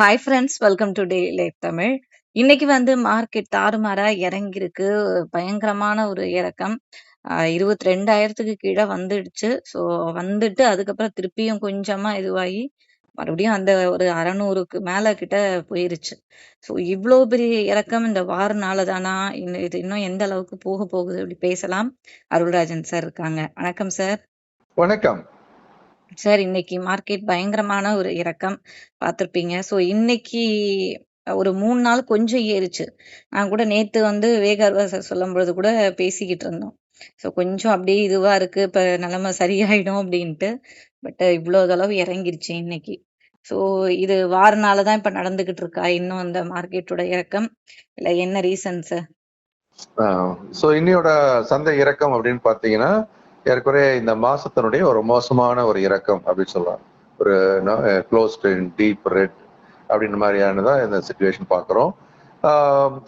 Hi friends, welcome to day life Tamil. இன்னைக்கு வந்து market தாறுமாறா இறங்கியிருக்கு. பயங்கரமான ஒரு இறக்கம். 22,000க்கு கீழ வந்துடுச்சு. ஸோ வந்துட்டு அதுக்கப்புறம் திருப்பியும் கொஞ்சமா இதுவாகி மறுபடியும் அந்த ஒரு 600க்கு மேல கிட்ட போயிருச்சு. ஸோ இவ்ளோ பெரிய இறக்கம் இந்த வார்னால தானா? இது இன்னும் எந்த அளவுக்கு போக போகுது? இப்படி பேசலாம். அருள்ராஜன் சார் இருக்காங்க. வணக்கம் சார். வணக்கம் சார். இன்னைக்கு மார்க்கெட் பயங்கரமான ஒரு இறக்கம் பார்த்துருப்பீங்க. ஸோ இன்னைக்கு ஒரு 3 நாள் கொஞ்சம் ஏறுச்சு. நான் கூட நேத்து வந்து வேகார்வா சார் சொல்லும்பொழுது கூட பேசிக்கிட்டு இருந்தோம். ஸோ கொஞ்சம் அப்படியே இதுவா இருக்கு. இப்ப நிலைமை சரியாயிடும் அப்படின்ட்டு. பட் இவ்வளோ அளவு இறங்கிருச்சு இன்னைக்கு. ஸோ இது வாரனால தான் இப்ப நடந்துகிட்டு இருக்கா இன்னும் அந்த மார்க்கெட்டோட இறக்கம்? இல்ல என்ன ரீசன் சார்? ஸோ இன்னையோட சந்தை இறக்கம் அப்படின்னு பார்த்தீங்கன்னா ஏற்கனவே இந்த மாசத்தினுடைய ஒரு மோசமான ஒரு இறக்கம் அப்படின்னு சொல்லலாம். ஒரு க்ளோஸ்ட் இன் டீப் ரெட் அப்படின்ற மாதிரியானதான் இந்த சுச்சுவேஷன் பார்க்குறோம்.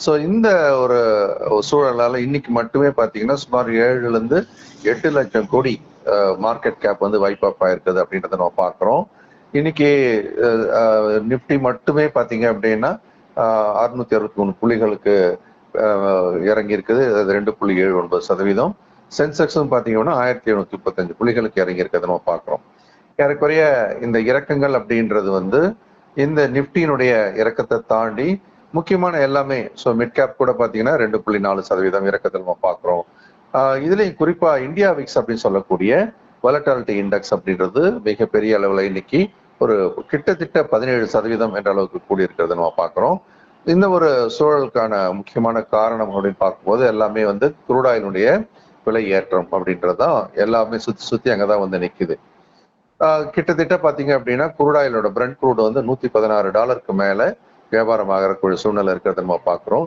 ஸோ இந்த ஒரு சூழலால் இன்னைக்கு மட்டுமே பார்த்தீங்கன்னா சுமார் 7லேருந்து 8 லட்சம் கோடி மார்க்கெட் கேப் வந்து வைப் அப் ஆயிருக்குது அப்படின்றத நம்ம பார்க்குறோம். இன்னைக்கு நிப்டி மட்டுமே பார்த்தீங்க அப்படின்னா 663 புள்ளிகளுக்கு இறங்கி இருக்குது. அது 2.79%. சென்செக்ஸும் பார்த்தீங்கன்னா 1735 புள்ளிகளுக்கு இறங்கி இருக்கிறத நம்ம பார்க்குறோம். ஏறக்குறைய இந்த இறக்கங்கள் அப்படின்றது வந்து இந்த நிப்டியினுடைய இறக்கத்தை தாண்டி முக்கியமான எல்லாமே மிட் கேப் கூட பார்த்தீங்கன்னா 2.4% இறக்கத்தை நம்ம பார்க்குறோம். இதுலேயும் குறிப்பா இந்தியா விக்ஸ் அப்படின்னு சொல்லக்கூடிய வாலட்டாலிட்டி இண்டெக்ஸ் அப்படின்றது மிகப்பெரிய அளவில் இன்னைக்கு ஒரு கிட்டத்தட்ட 17% என்ற அளவுக்கு கூடி இருக்கிறத நம்ம பார்க்குறோம். இந்த ஒரு சூழலுக்கான முக்கியமான காரணம் அப்படின்னு பார்க்கும்போது எல்லாமே வந்து குரூட் ஆயிலுடைய விலை ஏற்றம் அப்படின்றதுதான் எல்லாமே சுத்தி அங்கதான் வந்து நிக்குது. கிட்டத்தட்ட பாத்தீங்க அப்படின்னா குரூட் ஆயிலோட பிரெண்ட் குரூட் வந்து $116 மேல வியாபாரம் ஆகக்கூடிய சூழ்நிலை இருக்கிறத நம்ம பார்க்கிறோம்.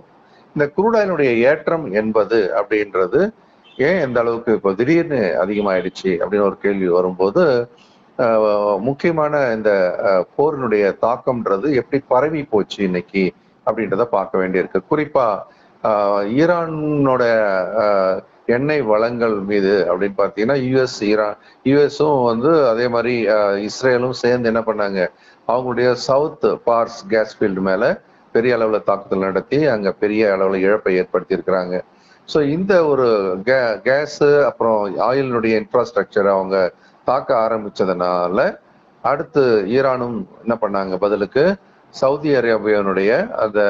இந்த குரூட் ஆயிலுடைய ஏற்றம் என்பது அப்படின்றது ஏன் எந்த அளவுக்கு இப்போ திடீர்னு அதிகமாயிடுச்சு அப்படின்னு ஒரு கேள்வி வரும்போது முக்கியமான இந்த போரினுடைய தாக்கம்ன்றது எப்படி பரவி போச்சு இன்னைக்கு அப்படின்றத பார்க்க வேண்டியிருக்கு. குறிப்பா ஈரானோட எண்ணெய் வளங்கள் மீது அப்படின்னு பார்த்தீங்கன்னா யுஎஸும் வந்து அதே மாதிரி இஸ்ரேலும் சேர்ந்து என்ன பண்ணாங்க, அவங்களுடைய சவுத் பார்ஸ் கேஸ் ஃபீல்டு மேல பெரிய அளவுல தாக்குதல் நடத்தி அங்க பெரிய அளவுல இழப்பை ஏற்படுத்தி இருக்கிறாங்க. ஸோ இந்த ஒரு கேஸ் அப்புறம் ஆயிலினுடைய இன்ஃப்ராஸ்ட்ரக்சர் அவங்க தாக்க ஆரம்பிச்சதுனால அடுத்து ஈரானும் என்ன பண்ணாங்க, பதிலுக்கு சவுதி அரேபியாவுடைய அந்த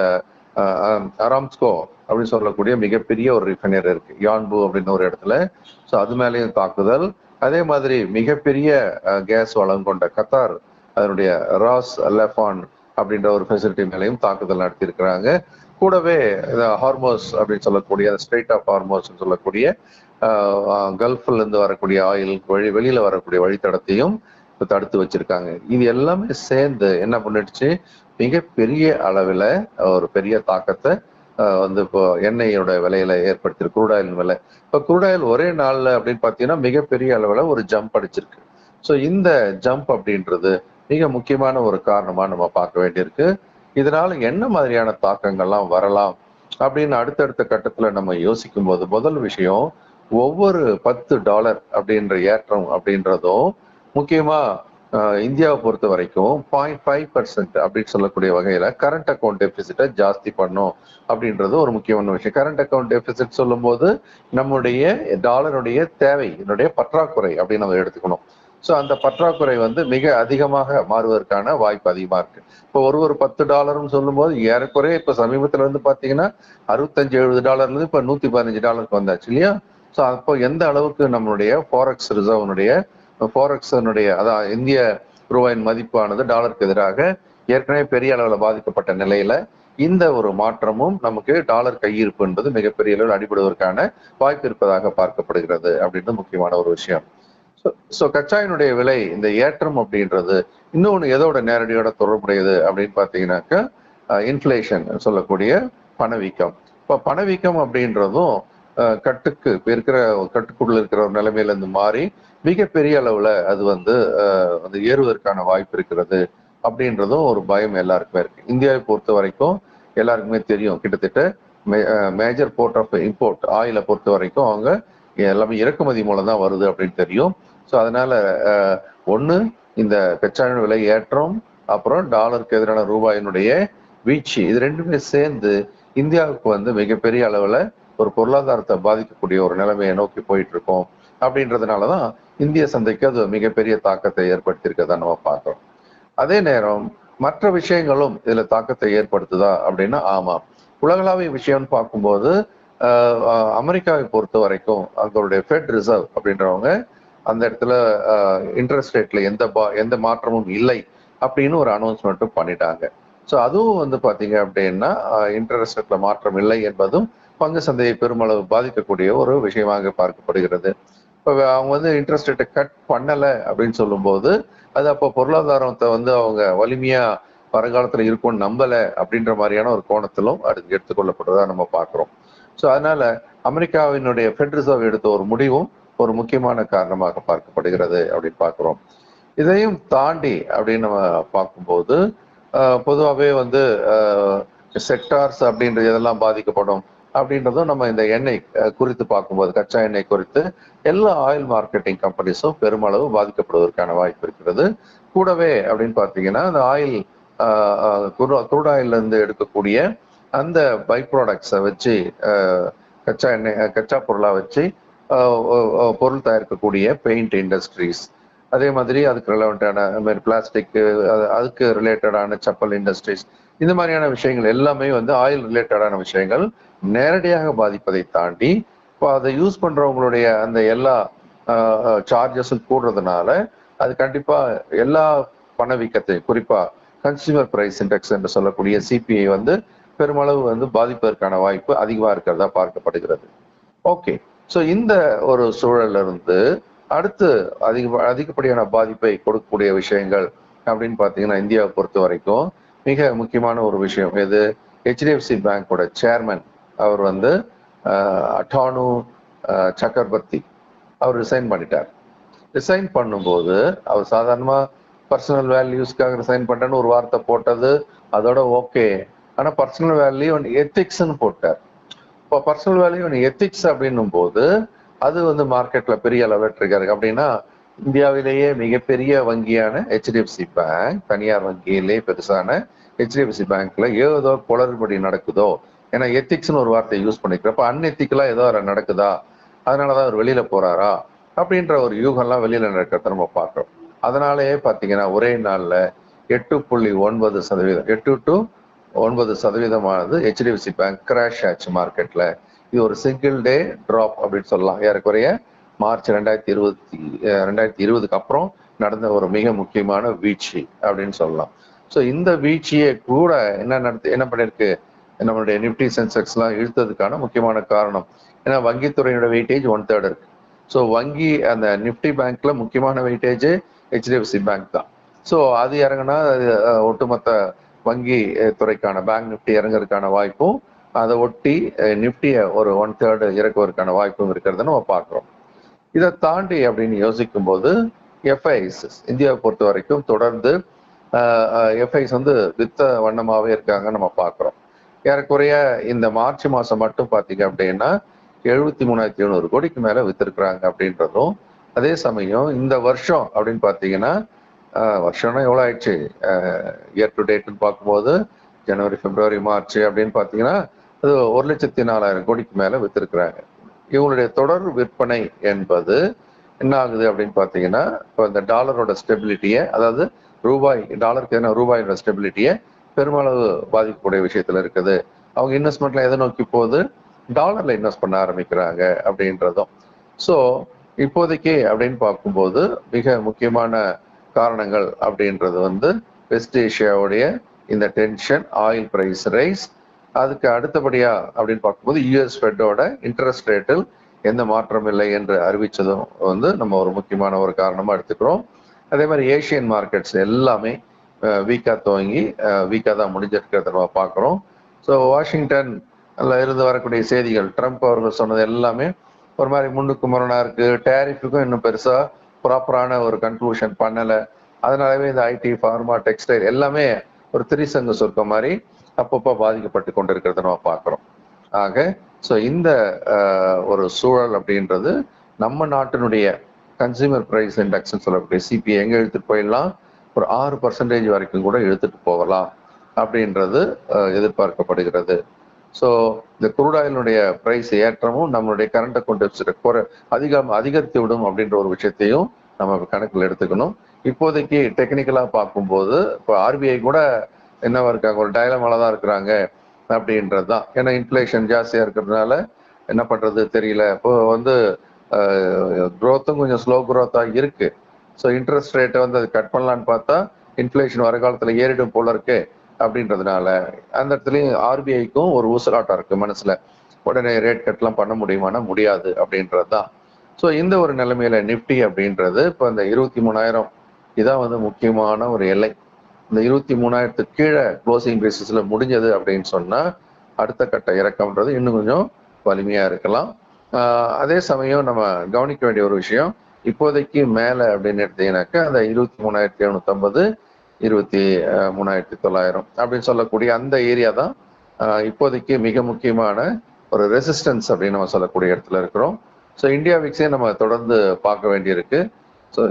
அராம்ஸ்கோ அப்படின்னு சொல்லக்கூடிய மிகப்பெரிய ஒரு ரிஃபைனரி இருக்கு யான்பு அப்படின்னு ஒரு இடத்துல. ஸோ அது மேலேயும் தாக்குதல். அதே மாதிரி மிகப்பெரிய கேஸ் வளம் கொண்ட கத்தார் அதனுடைய ராஸ் லெஃபான் அப்படின்ற ஒரு ஃபெசிலிட்டி மேலேயும் தாக்குதல் நடத்தியிருக்கிறாங்க. கூடவே ஹார்மோஸ் அப்படின்னு சொல்லக்கூடிய ஸ்ட்ரெயிட் ஆஃப் ஹார்மோஸ் சொல்லக்கூடிய கல்ஃப்ல இருந்து வரக்கூடிய ஆயில் வெளியில வரக்கூடிய வழித்தடத்தையும் தடுத்து வச்சிருக்காங்க. இது எல்லாமே சேர்ந்து என்ன பண்ணிடுச்சு, மிகப்பெரிய அளவில் ஒரு பெரிய தாக்கத்தை வந்து இப்போ எண்ணெயோட விலையில ஏற்படுத்திருக்கு. குரூட் ஆயில் விலை இப்போ குரூட் ஆயில் ஒரே நாள்ல அப்படின்னு பார்த்தீங்கன்னா மிகப்பெரிய அளவில் ஒரு ஜம்ப் அடிச்சிருக்கு. ஸோ இந்த ஜம்ப் அப்படின்றது மிக முக்கியமான ஒரு காரணமா நம்ம பார்க்க வேண்டியிருக்கு. இதனால என்ன மாதிரியான தாக்கங்கள்லாம் வரலாம் அப்படின்னு அடுத்தடுத்த கட்டத்துல நம்ம யோசிக்கும் போது முதல் விஷயம், ஒவ்வொரு $10 அப்படின்ற ஏற்றம் அப்படின்றதும் முக்கியமா இந்தியாவை பொறுத்த வரைக்கும் 0.5% அப்படின்னு சொல்லக்கூடிய வகையில கரண்ட் அக்கௌண்ட் டெபிசிட்டை ஜாஸ்தி பண்ணும் அப்படின்றது ஒரு முக்கியமான விஷயம். கரண்ட் அக்கௌண்ட் டெபிசிட் சொல்லும் போது நம்முடைய டாலருடைய தேவை, என்னுடைய பற்றாக்குறை அப்படின்னு நம்ம எடுத்துக்கணும். ஸோ அந்த பற்றாக்குறை வந்து மிக அதிகமாக மாறுவதற்கான வாய்ப்பு அதிகமா இருக்கு. இப்போ ஒரு $10 சொல்லும் போது ஏறக்குறைய இப்ப சமீபத்துல இருந்து பாத்தீங்கன்னா $65-70 இருந்து இப்ப $115 வந்தாச்சு இல்லையா? ஸோ அப்போ எந்த அளவுக்கு நம்மளுடைய ஃபாரெக்ஸ் ரிசர்வனுடைய ஃபாரெக்ஸனுடைய அதாவது இந்திய ரூபாயின் மதிப்பானது டாலருக்கு எதிராக ஏற்கனவே பெரிய அளவில் பாதிக்கப்பட்ட நிலையில இந்த ஒரு மாற்றமும் நமக்கு டாலர் கையிருப்பு என்பது மிகப்பெரிய அளவில் அடிபடுவதற்கான வாய்ப்பு இருப்பதாக பார்க்கப்படுகிறது அப்படின்னு முக்கியமான ஒரு விஷயம். ஸோ கச்சாயினுடைய விலை இந்த ஏற்றம் அப்படின்றது இன்னொன்று எதோட நேரடியோட தொடர்புடையது அப்படின்னு பார்த்தீங்கன்னாக்கா இன்ஃப்ளேஷன் சொல்லக்கூடிய பணவீக்கம். இப்போ பணவீக்கம் அப்படின்றதும் கட்டுக்கு இருக்கிற கட்டுக்குள்ள இருக்கிற ஒரு நிலைமையில இருந்து மாறி மிகப்பெரிய அளவுல அது வந்து ஏறுவதற்கான வாய்ப்பு இருக்கிறது அப்படின்றதும் ஒரு பயம் எல்லாருக்குமே இருக்கு. இந்தியாவை பொறுத்த வரைக்கும் எல்லாருக்குமே தெரியும், கிட்டத்தட்ட மேஜர் போர்ட் ஆஃப் இம்போர்ட் ஆயிலை பொறுத்த வரைக்கும் அவங்க எல்லாமே இறக்குமதி மூலம் தான் வருது அப்படின்னு தெரியும். ஸோ அதனால ஒன்று இந்த கச்சா எண்ணெய் விலை ஏற்றம் அப்புறம் டாலருக்கு எதிரான ரூபாயினுடைய வீழ்ச்சி, இது ரெண்டுமே சேர்ந்து இந்தியாவுக்கு வந்து மிகப்பெரிய அளவுல ஒரு பொருளாதாரத்தை பாதிக்கக்கூடிய ஒரு நிலைமையை நோக்கி போயிட்டு இருக்கோம். அப்படின்றதுனாலதான் இந்திய சந்தைக்கு அது மிகப்பெரிய தாக்கத்தை ஏற்படுத்தியிருக்கதா நம்ம பார்க்கிறோம். அதே நேரம் மற்ற விஷயங்களும் இதுல தாக்கத்தை ஏற்படுத்துதா அப்படின்னா ஆமா. உலகளாவிய விஷயம்னு பார்க்கும்போது அமெரிக்காவை பொறுத்த வரைக்கும் அவங்களுடைய ஃபெட் ரிசர்வ் அப்படின்றவங்க அந்த இடத்துல இன்ட்ரெஸ்ட் ரேட்ல எந்த மாற்றமும் இல்லை அப்படின்னு ஒரு அனௌன்ஸ்மெண்ட்டும் பண்ணிட்டாங்க. ஸோ அதுவும் வந்து பாத்தீங்க அப்படின்னா இன்ட்ரெஸ்ட் ரேட்ல மாற்றம் இல்லை என்பதும் பங்கு சந்தையை பெருமளவு பாதிக்கக்கூடிய ஒரு விஷயமாக பார்க்கப்படுகிறது. இப்போ அவங்க வந்து இன்ட்ரெஸ்ட் ரேட்டை கட் பண்ணல அப்படின்னு சொல்லும்போது அது அப்போ பொருளாதாரத்தை வந்து அவங்க வலிமையா வருங்காலத்துல இருக்கும்னு நம்பல அப்படின்ற மாதிரியான ஒரு கோணத்திலும் அது எடுத்துக்கொள்ளப்படுறதா நம்ம பார்க்கிறோம். ஸோ அதனால அமெரிக்காவினுடைய ஃபெட் ரிசர்வ் எடுத்த ஒரு முடிவும் ஒரு முக்கியமான காரணமாக பார்க்கப்படுகிறது அப்படின்னு பார்க்கிறோம். இதையும் தாண்டி அப்படின்னு நம்ம பார்க்கும்போது பொதுவாகவே வந்து செக்டார்ஸ் அப்படின்ற இதெல்லாம் பாதிக்கப்படும் அப்படின்றதும் நம்ம இந்த எண்ணெய் குறித்து பார்க்கும்போது கச்சா எண்ணெய் குறித்து எல்லா ஆயில் மார்க்கெட்டிங் கம்பெனிஸும் பெருமளவு பாதிக்கப்படுவதற்கான வாய்ப்பு இருக்கிறது. கூடவே அப்படின்னு பார்த்தீங்கன்னா அந்த ஆயில் குரூட் ஆயில்ல இருந்து எடுக்கக்கூடிய அந்த பை ப்ராடக்ட்ஸை வச்சு கச்சா எண்ணெய் கச்சா பொருளா வச்சு பொருள் தயாரிக்கக்கூடிய பெயிண்ட் இண்டஸ்ட்ரீஸ், அதே மாதிரி அதுக்கு ரிலவெண்டான பிளாஸ்டிக் அதுக்கு ரிலேட்டடான செப்பல் இண்டஸ்ட்ரீஸ், இந்த மாதிரியான விஷயங்கள் எல்லாமே வந்து ஆயில் ரிலேட்டடான விஷயங்கள் நேரடியாக பாதிப்பதை தாண்டி இப்போ அதை யூஸ் பண்றவங்களுடைய அந்த எல்லா சார்ஜஸும் கூடுறதுனால அது கண்டிப்பா எல்லா பணவீக்கத்தையும் குறிப்பா கன்சியூமர் பிரைஸ் இண்டெக்ஸ் என்று சொல்லக்கூடிய சிபிஐ வந்து பெருமளவு வந்து பாதிப்பதற்கான வாய்ப்பு அதிகமா இருக்கிறதா பார்க்கப்படுகிறது. ஓகே, ஸோ இந்த ஒரு சூழல்ல இருந்து அடுத்து அதிகப்படியான பாதிப்பை கொடுக்கக்கூடிய விஷயங்கள் அப்படின்னு பார்த்தீங்கன்னா இந்தியாவை பொறுத்த வரைக்கும் மிக முக்கியமான ஒரு விஷயம் எது, ஹெச்டிஎஃப்சி பேங்கோட சேர்மன் அவர் வந்து அட்டானு சக்கர்வர்த்தி அவர் ரிசைன் பண்ணிட்டார். ரிசைன் பண்ணும்போது அவர் சாதாரணமா பர்சனல் வேல்யூஸ்க்காக ரிசைன் பண்றேன்னு ஒரு வார்த்தை போட்டது அதோட ஓகே. ஆனா பர்சனல் வேல்யூ அண்ட் எத்திக்ஸ்ன்னு போட்டார். இப்போ பர்சனல் வேல்யூ அண்ட் எத்திக்ஸ் அப்படின்னும் போது அது வந்து மார்க்கெட்ல பெரிய அளவில் ட்ரிகர். அப்படின்னா இந்தியாவிலேயே மிகப்பெரிய வங்கியான ஹெச்டிஎஃப்சி பேங்க், தனியார் வங்கியிலே பெருசான ஹெச்டிஎஃப்சி பேங்க்ல ஏதோ குளறுபடி நடக்குதோ, ஏன்னா எத்திக்ஸ்னு ஒரு வார்த்தையை யூஸ் பண்ணிக்கிறப்ப அன்எத்திக்கலா ஏதோ நடக்குதா, அதனாலதான் அவர் வெளியில போறாரா அப்படின்ற ஒரு யூகம்லாம் வெளியில நடக்கிறத நம்ம பார்க்கிறோம். அதனாலேயே பாத்தீங்கன்னா ஒரே நாள்ல 8.9% 8 to 9% ஹெச்டிஎஃப்சி பேங்க் கிராஷ் ஆச்சு மார்க்கெட்ல. இது ஒரு சிங்கிள் டே டிராப் அப்படின்னு சொல்லலாம். ஏறக்குறைய மார்ச் 2020 அப்புறம் நடந்த ஒரு மிக முக்கியமான வீழ்ச்சி அப்படின்னு சொல்லலாம். ஸோ இந்த வீழ்ச்சியை கூட என்ன பண்ணிருக்கு, நம்மளுடைய நிப்டி சென்செக்ஸ் எல்லாம் இழுத்ததுக்கான முக்கியமான காரணம் ஏன்னா வங்கித்துறையோட வெயிட்டேஜ் 1/3 இருக்கு. ஸோ வங்கி அந்த நிப்டி பேங்க்ல முக்கியமான வெயிட்டேஜ் ஹெச்டிஎஃப்சி பேங்க் தான். ஸோ அது இறங்கினா ஒட்டுமொத்த வங்கி துறைக்கான பேங்க் நிப்டி இறங்குறதுக்கான வாய்ப்பும் அதை ஒட்டி நிப்டியை ஒரு 1/3 இறக்குவதற்கான வாய்ப்பும் இருக்கிறத நம்ம பார்க்கிறோம். இதை தாண்டி அப்படின்னு யோசிக்கும் போது எஃப்ஐஸ் இந்தியாவை பொறுத்த வரைக்கும் தொடர்ந்து எஃப்ஐஸ் வந்து வித்த வண்ணமாவே இருக்காங்க நம்ம பார்க்கிறோம். ஏறக்குறைய இந்த மார்ச் மாசம் மட்டும் பார்த்தீங்க அப்படின்னா 73,700 கோடிக்கு மேல வித்திருக்கிறாங்க அப்படின்றதும், அதே சமயம் இந்த வருஷம் அப்படின்னு பார்த்தீங்கன்னா வருஷம்னா எவ்வளோ ஆயிடுச்சு, இயர் டு டேட்னு பார்க்கும்போது ஜனவரி பிப்ரவரி மார்ச் அப்படின்னு பார்த்தீங்கன்னா அது 1,04,000 கோடிக்கு மேல வித்திருக்கிறாங்க. இவங்களுடைய தொடர் விற்பனை என்பது என்ன ஆகுது அப்படின்னு பார்த்தீங்கன்னா இப்போ இந்த டாலரோட ஸ்டெபிலிட்டியை, அதாவது டாலருக்கு எதனா ரூபாயோட ஸ்டெபிலிட்டியை பெருமளவு பாதிக்கக்கூடிய விஷயத்துல இருக்குது. அவங்க இன்வெஸ்ட்மெண்ட்ல எதை நோக்கி போகுது, டாலர்ல இன்வெஸ்ட் பண்ண ஆரம்பிக்கிறாங்க அப்படின்றதும். ஸோ இப்போதைக்கு அப்படின்னு பார்க்கும்போது மிக முக்கியமான காரணங்கள் அப்படின்றது வந்து வெஸ்ட் ஏஷியாவுடைய இந்த டென்ஷன், ஆயில் பிரைஸ் ரைஸ், அதுக்கு அடுத்தபடியா அப்படின்னு பார்க்கும்போது யூஎஸ் ஃபெட்டோட இன்ட்ரெஸ்ட் ரேட்டில் எந்த மாற்றம் இல்லை என்று அறிவிச்சதும் வந்து நம்ம ஒரு முக்கியமான ஒரு காரணமா எடுத்துக்கிறோம். அதே மாதிரி ஏஷியன் மார்க்கெட்ஸ் எல்லாமே வீக்கா துவங்கி வீக்கா தான் முடிஞ்சிருக்கிறத நம்ம பார்க்குறோம். ஸோ வாஷிங்டன்ல இருந்து வரக்கூடிய செய்திகள், ட்ரம்ப் அவர்கள் சொன்னது எல்லாமே ஒரு மாதிரி முன்னுக்கு முரணா இருக்கு. டேரிஃபுக்கும் இன்னும் பெருசா ப்ராப்பரான ஒரு கன்க்ளூஷன் பண்ணலை. அதனாலவே இந்த ஐடி, ஃபார்மா, டெக்ஸ்டைல் எல்லாமே ஒரு திரிசங்கு சொர்க்கம் மாதிரி அப்பப்போ பாதிக்கப்பட்டு கொண்டிருக்கிறத நம்ம பார்க்குறோம். ஆக ஸோ இந்த ஒரு சூழல் அப்படின்றது நம்ம நாட்டினுடைய கன்சியூமர் பிரைஸ் இண்டெக்ஸ்ன்னு சொல்லக்கூடிய சிபிஐ எங்க எடுத்துட்டு போயிடலாம், ஒரு 6% வரைக்கும் கூட இழுத்துட்டு போகலாம் அப்படின்றது எதிர்பார்க்கப்படுகிறது. ஸோ இந்த குரூட் ஆயிலுடைய பிரைஸ் ஏற்றமும் நம்மளுடைய கரண்ட் அக்கௌண்ட் டெபிசிட்டை அதிகரித்து விடும் அப்படின்ற ஒரு விஷயத்தையும் நம்ம கணக்கில் எடுத்துக்கணும். இப்போதைக்கு டெக்னிக்கலா பார்க்கும்போது இப்போ ஆர்பிஐ கூட என்னவா இருக்காங்க, ஒரு டயலமால தான் இருக்கிறாங்க அப்படின்றது தான். ஏன்னா இன்ஃப்ளேஷன் ஜாஸ்தியா இருக்கிறதுனால என்ன பண்றது தெரியல. இப்போ வந்து க்ரோத்தும் கொஞ்சம் ஸ்லோ க்ரோத்தா இருக்கு. ஸோ இன்ட்ரெஸ்ட் ரேட்டை வந்து அது கட் பண்ணலான்னு பார்த்தா இன்ஃப்ளேஷன் வர காலத்துல ஏறிடும் போல இருக்கு அப்படின்றதுனால அந்த இடத்துலயும் ஆர்பிஐக்கும் ஒரு ஊசலாட்டம் இருக்கு மனசுல. உடனே ரேட் கட்லாம் பண்ண முடியுமானா முடியாது அப்படின்றது தான். ஸோ இந்த ஒரு நிலைமையில நிப்டி அப்படின்றது இப்போ இந்த 23,000 இதான் வந்து முக்கியமான ஒரு எல்லை. இந்த 23,000த்துக்கு கீழே க்ளோசிங் பேசிஸ்ல முடிஞ்சது அப்படின்னு சொன்னா அடுத்த கட்ட இறக்கம்ன்றது இன்னும் கொஞ்சம் வலிமையா இருக்கலாம். அதே சமயம் நம்ம கவனிக்க வேண்டிய ஒரு விஷயம், இப்போதைக்கு மேல அப்படின்னு எடுத்தீங்கன்னாக்கா அந்த 23,750 23,900 அப்படின்னு சொல்லக்கூடிய அந்த ஏரியா தான் இப்போதைக்கு மிக முக்கியமான ஒரு ரெசிஸ்டன்ஸ் அப்படின்னு நம்ம சொல்லக்கூடிய இடத்துல இருக்கிறோம். ஸோ இந்தியா விக்ஸே நம்ம தொடர்ந்து பார்க்க வேண்டியிருக்கு. ஸோ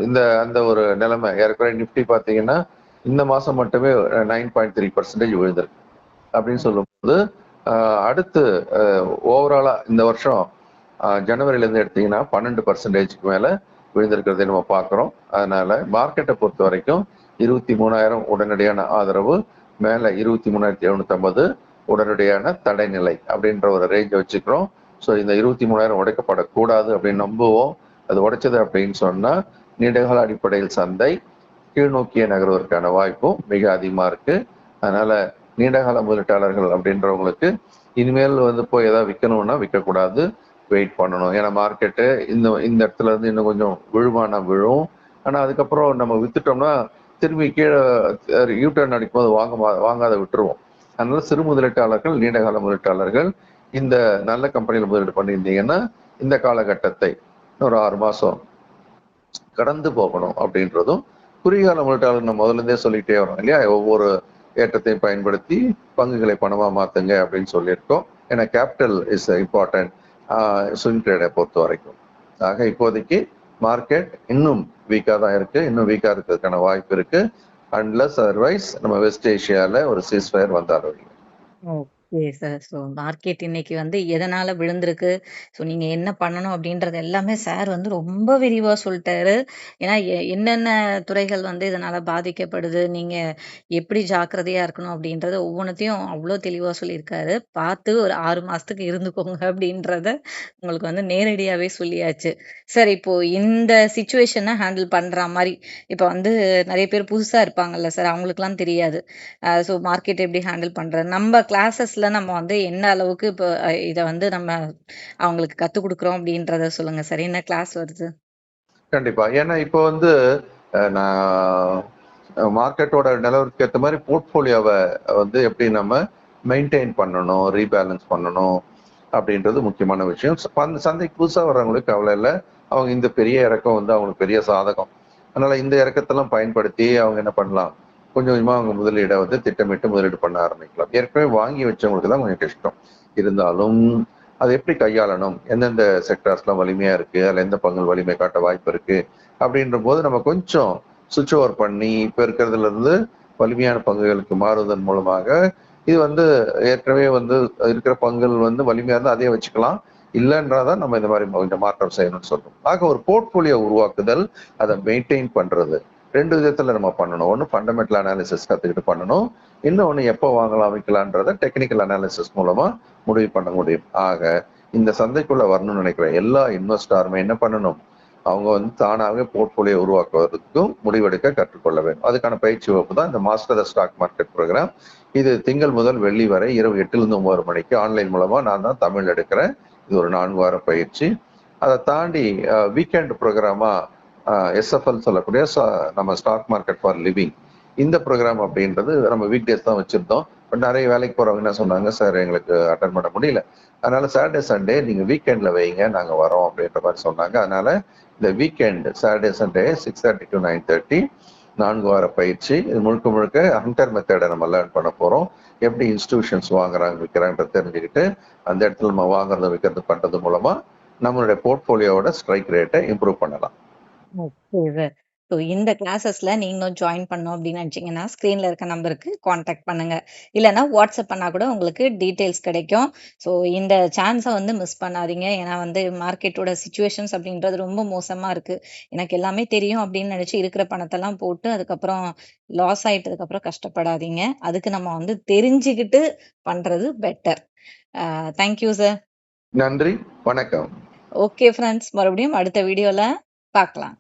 அந்த ஒரு நிலைமை ஏற்கனவே நிப்டி பார்த்தீங்கன்னா இந்த மாசம் மட்டுமே 9.3% விழுந்திருக்கு அப்படின்னு சொல்லும்போது அடுத்து ஓவராலா இந்த வருஷம் ஜனவரில இருந்து எடுத்தீங்கன்னா 12%க்கு மேல விழுந்திருக்கிறதை நம்ம பார்க்கிறோம். அதனால மார்க்கெட்டை பொறுத்த வரைக்கும் 23,000 உடனடியான ஆதரவு, மேல 23,750 உடனடியான தடைநிலை அப்படின்ற ஒரு ரேஞ்சை வச்சுக்கிறோம். ஸோ இந்த 23,000 உடைக்கப்படக்கூடாது அப்படின்னு நம்புவோம். அது உடைச்சது அப்படின்னு சொன்னா நீண்டகால அடிப்படையில் சந்தை கீழ் நோக்கிய நகர்வதற்கான வாய்ப்பும் மிக அதிகமா இருக்கு. அதனால நீண்டகால முதலீட்டாளர்கள் அப்படின்றவங்களுக்கு இனிமேல் வந்து போய் ஏதாவது விற்கணும்னா விற்கக்கூடாது, வெயிட் பண்ணணும். ஏன்னா மார்க்கெட்டு இந்த இடத்துல இருந்து இன்னும் கொஞ்சம் விழுமானா விழும். ஆனா அதுக்கப்புறம் நம்ம வித்துட்டோம்னா திரும்பி கீழே யூட்டர்ன் அடிக்கும் போது வாங்காத விட்டுருவோம். அதனால சிறு முதலீட்டாளர்கள், நீண்டகால முதலீட்டாளர்கள் இந்த நல்ல கம்பெனியில முதலீடு பண்ணியிருந்தீங்கன்னா இந்த காலகட்டத்தை ஒரு 6 மாசம் கடந்து போகணும் அப்படின்றதும் குறுகியகால முதலீட்டாளர் நம்ம முதல்ல இருந்தே சொல்லிட்டே வரோம் இல்லையா, ஒவ்வொரு ஏற்றத்தையும் பயன்படுத்தி பங்குகளை பணமா மாத்துங்க அப்படின்னு சொல்லியிருக்கோம். ஏன்னா கேபிட்டல் இஸ் இம்பார்ட்டன்ட் ஸ்விங் ட்ரேடை பொறுத்த வரைக்கும். ஆக இப்போதைக்கு மார்க்கெட் இன்னும் வீக்கா தான் இருக்கு, இன்னும் வீக்கா இருக்கிறதுக்கான வாய்ப்பு இருக்கு. அன்லஸ் அதர்வைஸ் நம்ம வெஸ்ட் ஏஷியால ஒரு சீஸ்ஃபயர் வந்தாலும். Okay sir. ஸோ மார்க்கெட் இன்னைக்கு வந்து எதனால விழுந்திருக்கு? ஸோ நீங்க என்ன பண்ணணும் அப்படின்றது எல்லாமே சார் வந்து ரொம்ப விரிவா சொல்ட்டாரு. ஏன்னா என்னென்ன துறைகள் வந்து இதனால பாதிக்கப்படுது, நீங்க எப்படி ஜாக்கிரதையா இருக்கணும் அப்படின்றத ஒவ்வொன்னத்தையும் அவ்ளோ தெளிவா சொல்லியிருக்காரு. பார்த்து ஒரு 6 மாசத்துக்கு இருந்துக்கோங்க அப்படின்றத உங்களுக்கு வந்து நேரடியாவே சொல்லியாச்சு. சார் இப்போ இந்த சிச்சுவேஷன ஹேண்டில் பண்ற மாரி, இப்ப வந்து நெறைய பேர் புதுசா இருப்பாங்கல்ல சார், அவங்களுக்கெல்லாம் தெரியாது. ஸோ மார்க்கெட் எப்படி ஹேண்டில் பண்றது? நம்ம கிளாஸஸ்ல நம்ம வந்து எந்த அளவுக்கு இப்போ இத வந்து நம்ம அவங்களுக்கு கத்துக் குடுக்குறோம் அப்படின்றத சொல்லுங்க சார். என்ன கிளாஸ் வருது? கண்டிப்பா. ஏன்னா இப்போ வந்து நான் மார்க்கெட்டோட நிலவரத்துக்கு ஏற்ற மாதிரி போர்ட்ஃபோலியோவை வந்து எப்படி நம்ம மெயின்டைன் பண்ணணும், ரீபேலன்ஸ் பண்ணணும் அப்படின்றது முக்கியமான விஷயம். சந்தைக்கு புதுசாக வர்றவங்களுக்கு கவலை இல்லை. அவங்க இந்த பெரிய இறக்கம் வந்து அவங்களுக்கு பெரிய சாதகம். அதனால இந்த இறக்கத்தெல்லாம் பயன்படுத்தி அவங்க என்ன பண்ணலாம், கொஞ்சம் கொஞ்சமா அவங்க முதலீடை வந்து திட்டமிட்டு முதலீடு பண்ண ஆரம்பிக்கலாம். ஏற்கனவே வாங்கி வச்சவங்களுக்கு தான் கொஞ்சம் கஷ்டம். இருந்தாலும் அதை எப்படி கையாளணும், எந்தெந்த செக்டார்ஸ்லாம் வலிமையா இருக்கு, அதில் எந்த பங்குகள் வலிமை காட்ட வாய்ப்பு இருக்கு அப்படின்ற போது நம்ம கொஞ்சம் சுவிட்ச் ஓவர் பண்ணி இப்ப இருக்கிறதுல இருந்து வலிமையான பங்குகளுக்கு மாறுவதன் மூலமாக இது வந்து ஏற்கனவே வந்து இருக்கிற பங்குகள் வந்து வலிமையா இருந்தால் அதே வச்சுக்கலாம். இல்லைன்றதான் நம்ம இந்த மாதிரி கொஞ்சம் மாற்றம் செய்யணும்னு சொல்றோம். ஆக ஒரு போர்ட்போலியோ உருவாக்குதல், அதை மெயின்டைன் பண்றது 2 விதத்துல நம்ம பண்ணணும். ஒன்று ஃபண்டமெண்டல் அனாலிசிஸ் கத்துக்கிட்டு பண்ணணும், இன்னொன்னு எப்போ வாங்கலாம் விற்கலான்றத டெக்னிக்கல் அனாலிசிஸ் மூலமா முடிவு பண்ண முடியும். ஆக இந்த சந்தைக்குள்ள வரணும்னு நினைக்கிற எல்லா இன்வெஸ்டாருமே என்ன பண்ணணும், அவங்க வந்து தானாகவே போர்ட்போலியோ உருவாக்குவதற்கும் முடிவெடுக்க கற்றுக்கொள்ள வேண்டும். அதுக்கான பயிற்சி வகுப்பு தான் இந்த master the stock market program. இது திங்கள் முதல் வெள்ளி வரை இரவு 8லிருந்து 9 மணிக்கு ஆன்லைன் மூலமா நான் தான் தமிழ் எடுக்கிறேன். இது ஒரு 4 வார பயிற்சி. அதை தாண்டி வீக்கெண்ட் ப்ரோக்ராமா எஸ்எஃப்எல் சொல்லக்கூடிய நம்ம ஸ்டாக் மார்க்கெட் ஃபார் லிவிங், இந்த ப்ரோக்ராம் அப்படின்றது நம்ம வீக் டேஸ் தான் வச்சிருந்தோம். பட் நிறைய வேலைக்கு போறவங்க என்ன சொன்னாங்க, சார் எங்களுக்கு அட்டன் பண்ண முடியல, அதனால சாட்டர்டே சண்டே நீங்க வீக்கெண்ட்ல வைங்க, நாங்க வரோம் அப்படின்ற மாதிரி சொன்னாங்க. அதனால இந்த வீக்கெண்ட் சாட்டர்டே சண்டே 6:30 to 9:30 4 வார பயிற்சி. இது முழுக்க முழுக்க ஹண்டர் மெத்தடை நம்ம லேர்ன் பண்ண போறோம். எப்படி இன்ஸ்டிடியூஷன்ஸ் வாங்குறாங்க விற்கிறாங்கன்றத தெரிஞ்சுக்கிட்டு அந்த இடத்துல நம்ம வாங்குறது விற்கிறது பண்றது மூலமா நம்மளுடைய போர்ட்போலியோட ஸ்ட்ரைக் ரேட்டை இம்ப்ரூவ் பண்ணலாம். Okay sir. ஸோ இந்த கிளாஸஸ்ல நீங்களும் ஜாயின் பண்ணணும் அப்படின்னு நினச்சிங்கன்னா ஸ்க்ரீனில் இருக்க நம்பருக்கு காண்டாக்ட் பண்ணுங்க. இல்லைன்னா வாட்ஸ்அப் பண்ணால் கூட உங்களுக்கு டீட்டெயில்ஸ் கிடைக்கும். ஸோ இந்த சான்ஸை வந்து மிஸ் பண்ணாதீங்க. ஏன்னா வந்து மார்க்கெட்டோட சுச்சுவேஷன்ஸ் அப்படின்றது ரொம்ப மோசமாக இருக்குது. எனக்கு எல்லாமே தெரியும் அப்படின்னு நினச்சி இருக்கிற பணத்தெல்லாம் போட்டு அதுக்கப்புறம் லாஸ் ஆயிட்டதுக்கப்புறம் கஷ்டப்படாதீங்க. அதுக்கு நம்ம வந்து தெரிஞ்சுக்கிட்டு பண்ணுறது பெட்டர். Thank you sir. நன்றி, வணக்கம். ஓகே ஃப்ரெண்ட்ஸ், மறுபடியும் அடுத்த வீடியோவில் பார்க்கலாம்.